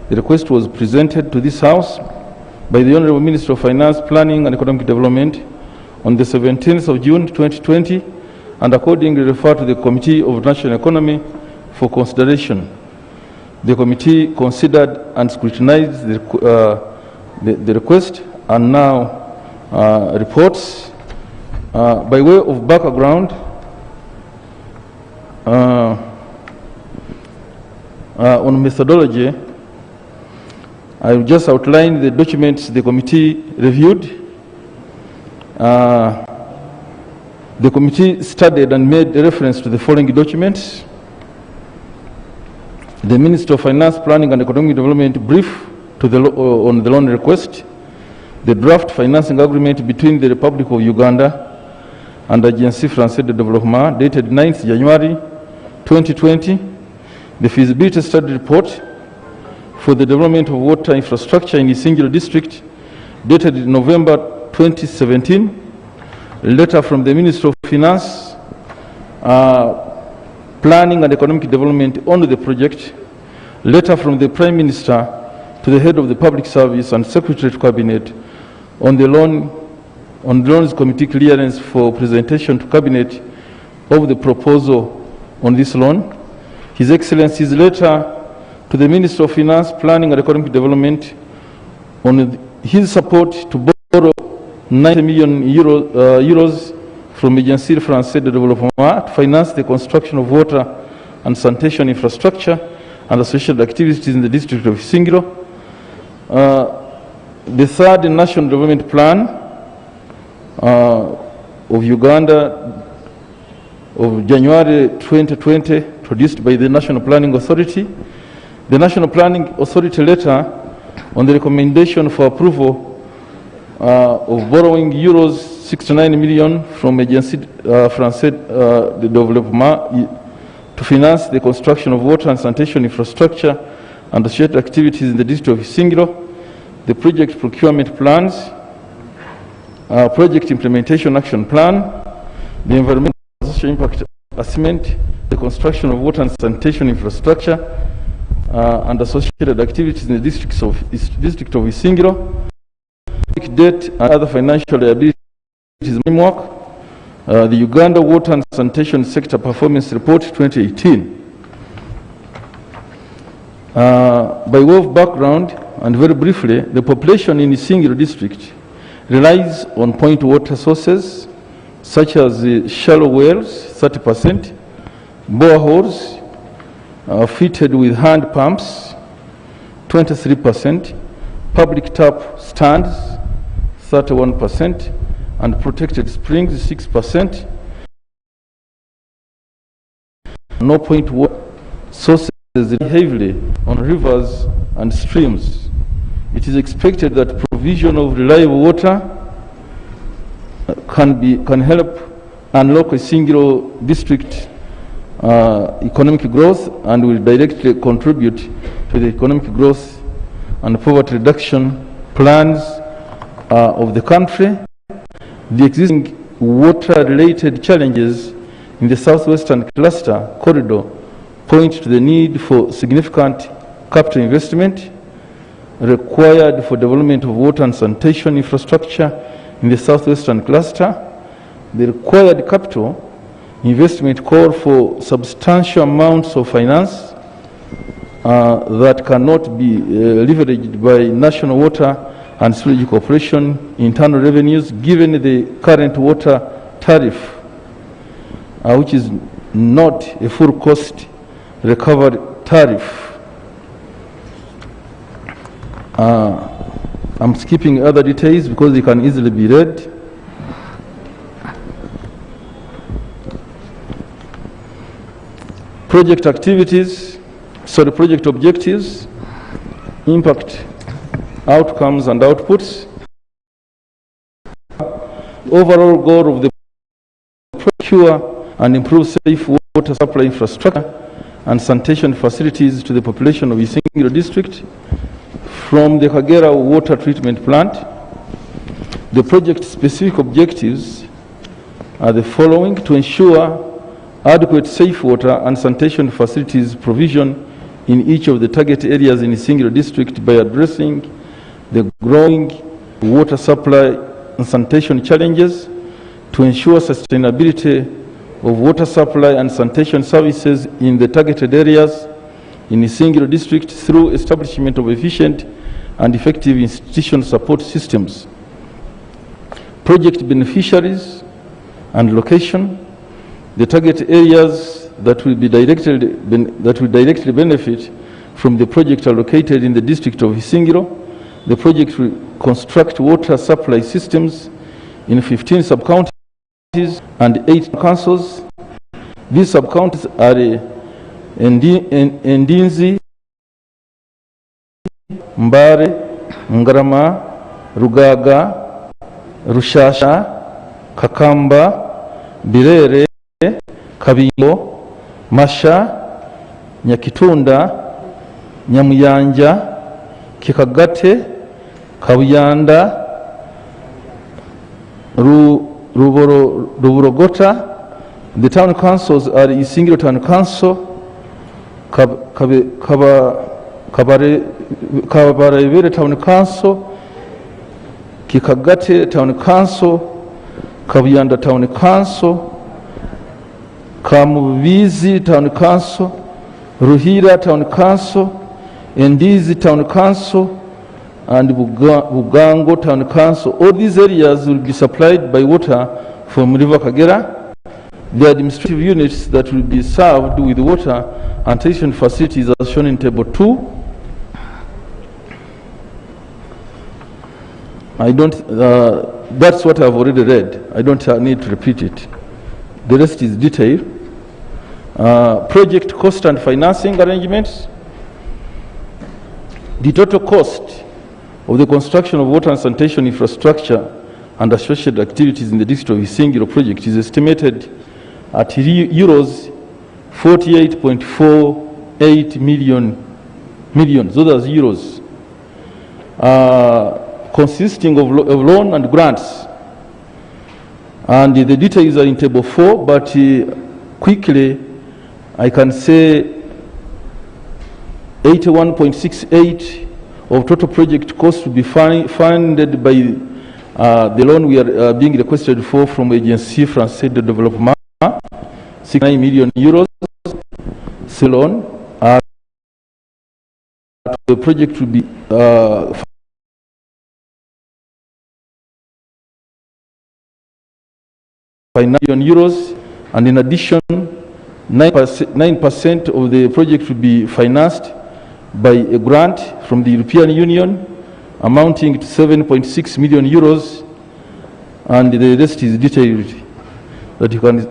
The request was presented to this House by the Honourable Minister of Finance, Planning and Economic Development on the 17th of June 2020 and accordingly referred to the Committee of National Economy for consideration. The committee considered and scrutinized the request and now reports. By way of background, on methodology, I will just outline the documents the committee reviewed. The committee studied and made reference to the following documents: the Minister of Finance, Planning and Economic Development brief to on the loan request, the draft financing agreement between the Republic of Uganda and Agence Française de Développement dated 9th January 2020, the feasibility study report for the development of water infrastructure in Isingiro district dated November 2017, a letter from the Minister of Finance, Planning and Economic Development on the project, letter from the Prime Minister to the head of the Public Service and Secretary to Cabinet on the Loans Committee clearance for presentation to Cabinet of the proposal on this loan. His Excellency's letter to the Minister of Finance, Planning and Economic Development on his support to borrow 90 million euros from Agence Française de Développement to finance the construction of water and sanitation infrastructure and associated activities in the district of Isingiro. The third National Development Plan of Uganda of January 2020, produced by the National Planning Authority. The National Planning Authority letter on the recommendation for approval of borrowing euros 69 million from Agence Française de Développement to finance the construction of water and sanitation infrastructure and associated activities in the district of Isingiro, the project procurement plans, project implementation action plan, the environmental social impact assessment, the construction of water and sanitation infrastructure and associated activities in the district of Isingiro, debt and other financial liabilities framework, the Uganda Water and Sanitation Sector Performance Report 2018. By way of background, and very briefly, the population in Isingiro district relies on point water sources such as shallow wells, 30%, boreholes fitted with hand pumps, 23%, public tap stands, 31%, and protected springs, 6%. No point water sources rely heavily on rivers and streams. It is expected that provision of reliable water can help unlock Isingiro district economic growth and will directly contribute to the economic growth and poverty reduction plans of the country. The existing water-related challenges in the southwestern cluster corridor point to the need for significant capital investment required for development of water and sanitation infrastructure in the southwestern cluster. The required capital investment call for substantial amounts of finance that cannot be leveraged by national water and sewage corporation internal revenues given the current water tariff, which is not a full cost recovery tariff. I'm skipping other details because they can easily be read. Project objectives, impact, outcomes and outputs. Overall goal of the procure and improve safe water supply infrastructure and sanitation facilities to the population of Isingiro district from the Kagera water treatment plant. The project specific objectives are the following: to ensure adequate safe water and sanitation facilities provision in each of the target areas in Isingiro district by addressing the growing water supply and sanitation challenges, to ensure sustainability of water supply and sanitation services in the targeted areas, in Isingiro district through establishment of efficient and effective institutional support systems. Project beneficiaries and location. The target areas that will directly benefit from the project are located in the district of Isingiro. The project will construct water supply systems in 15 sub-counties and 8 councils. These sub-counties are Endinzi, Mbare, Ngarama, Rugaga, Rushasha, Kakamba, Birere, Kabingo, Masha, Nyakitunda, Nyamuyanja, Kikagate, Kabuyanda, Ruborogota. The town councils are Isingiro Town Council, Kabarevere Town Council, Kikagate Town Council, Kabuyanda Town Council, Kamubizi Town Council, Ruhira Town Council, Ndizi Town Council, and Bugango Town Council. All these areas will be supplied by water from River Kagera. The administrative units that will be served with water and sanitation facilities are shown in Table 2. That's what I've already read. I don't need to repeat it. The rest is detail. Project cost and financing arrangements. The total cost of the construction of water and sanitation infrastructure and associated activities in the district of Isingiro project is estimated at euros 48.48 million. Those are euros. Consisting of loan and grants. And the details are in Table 4, but quickly I can say 81.68 of total project cost will be funded by the loan we are being requested for from Agency Française de Développement, 69 million euros. Loan. The project will be 5 million euros, and in addition 9% of the project will be financed by a grant from the European Union amounting to 7.6 million euros, and the rest is detailed that you can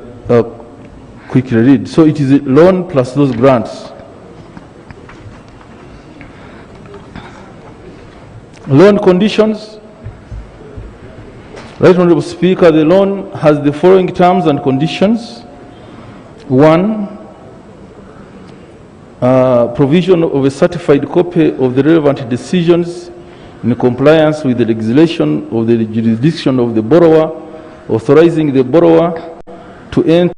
quickly read. So it is a loan plus those grants. Loan conditions. Right Honorable Speaker, the loan has the following terms and conditions. 1. Provision of a certified copy of the relevant decisions in compliance with the legislation of the jurisdiction of the borrower, authorizing the borrower to enter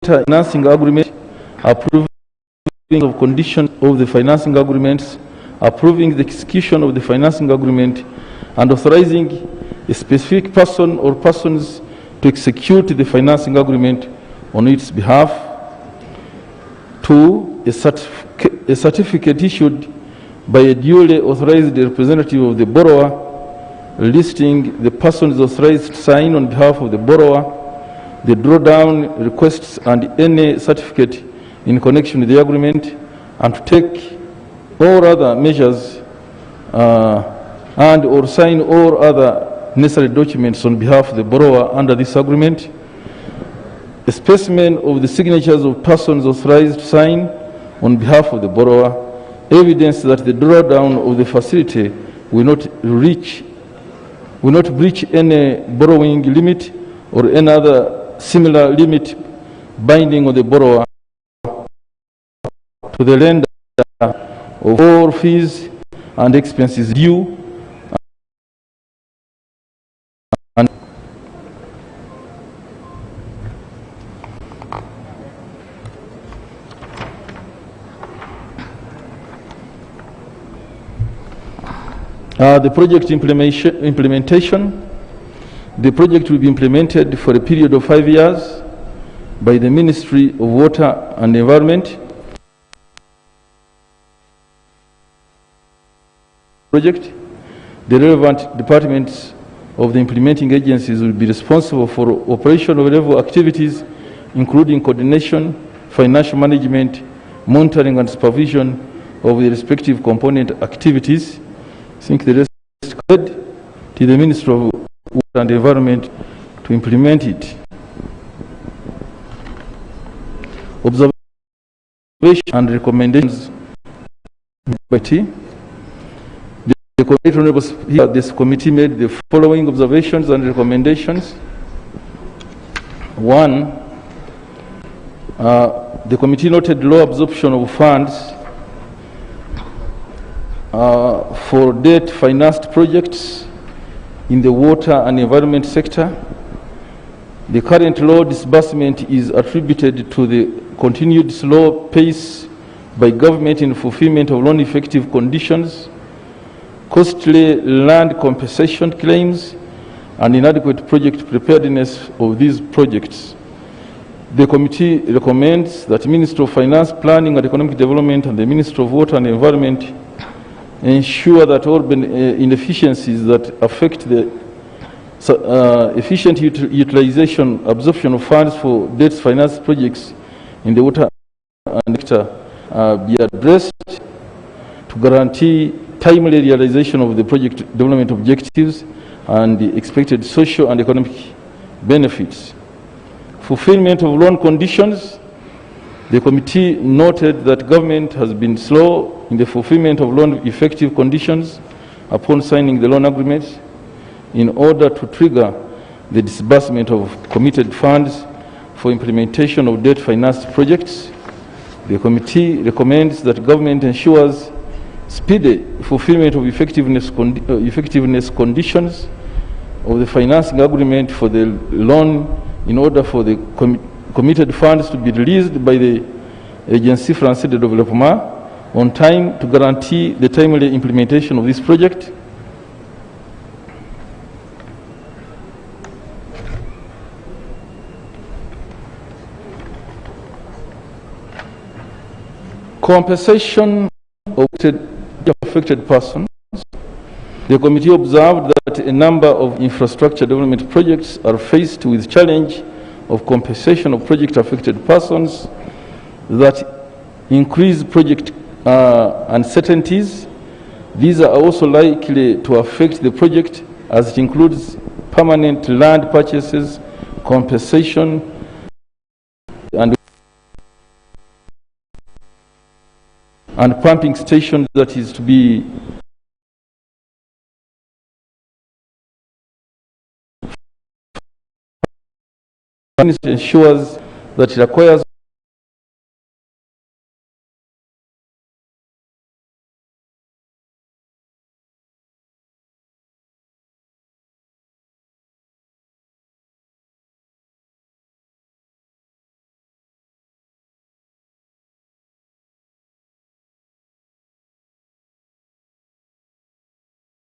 financing agreement, approving of conditions of the financing agreements, approving the execution of the financing agreement, and authorizing a specific person or persons to execute the financing agreement on its behalf. 2. A certificate issued by a duly authorized representative of the borrower, listing the persons authorized to sign on behalf of the borrower, the drawdown requests, and any certificate in connection with the agreement, and to take all other measures and or sign all other necessary documents on behalf of the borrower under this agreement. A specimen of the signatures of persons authorized to sign on behalf of the borrower, evidence that the drawdown of the facility will not breach any borrowing limit or any other similar limit binding on the borrower to the lender of all fees and expenses due, and the project implementation. The project will be implemented for a period of 5 years by the Ministry of Water and Environment. project. The relevant departments of the implementing agencies will be responsible for operational level activities, including coordination, financial management, monitoring and supervision of the respective component activities. I think the rest is covered to the Ministry of Water and Environment to implement it. Observation and recommendations. This committee made the following observations and recommendations. One, the committee noted low absorption of funds for debt-financed projects in the water and environment sector. The current low disbursement is attributed to the continued slow pace by government in fulfillment of loan-effective conditions, costly land compensation claims, and inadequate project preparedness of these projects. The committee recommends that the Ministry of Finance, Planning and Economic Development and the Ministry of Water and Environment ensure that all inefficiencies that affect the efficient utilization, absorption of funds for debt finance projects in the water and sector be addressed to guarantee timely realization of the project development objectives and the expected social and economic benefits. Fulfillment of loan conditions. The committee noted that government has been slow in the fulfillment of loan effective conditions upon signing the loan agreements in order to trigger the disbursement of committed funds for implementation of debt financed projects. The committee recommends that government ensures speedy fulfillment of effectiveness conditions of the financing agreement for the loan in order for the committed funds to be released by the Agence Française de Développement on time to guarantee the timely implementation of this project. Compensation of affected persons. The committee observed that a number of infrastructure development projects are faced with challenge of compensation of project affected persons that increase project uncertainties. These are also likely to affect the project as it includes permanent land purchases, compensation, and pumping station that is to be ensures that it acquires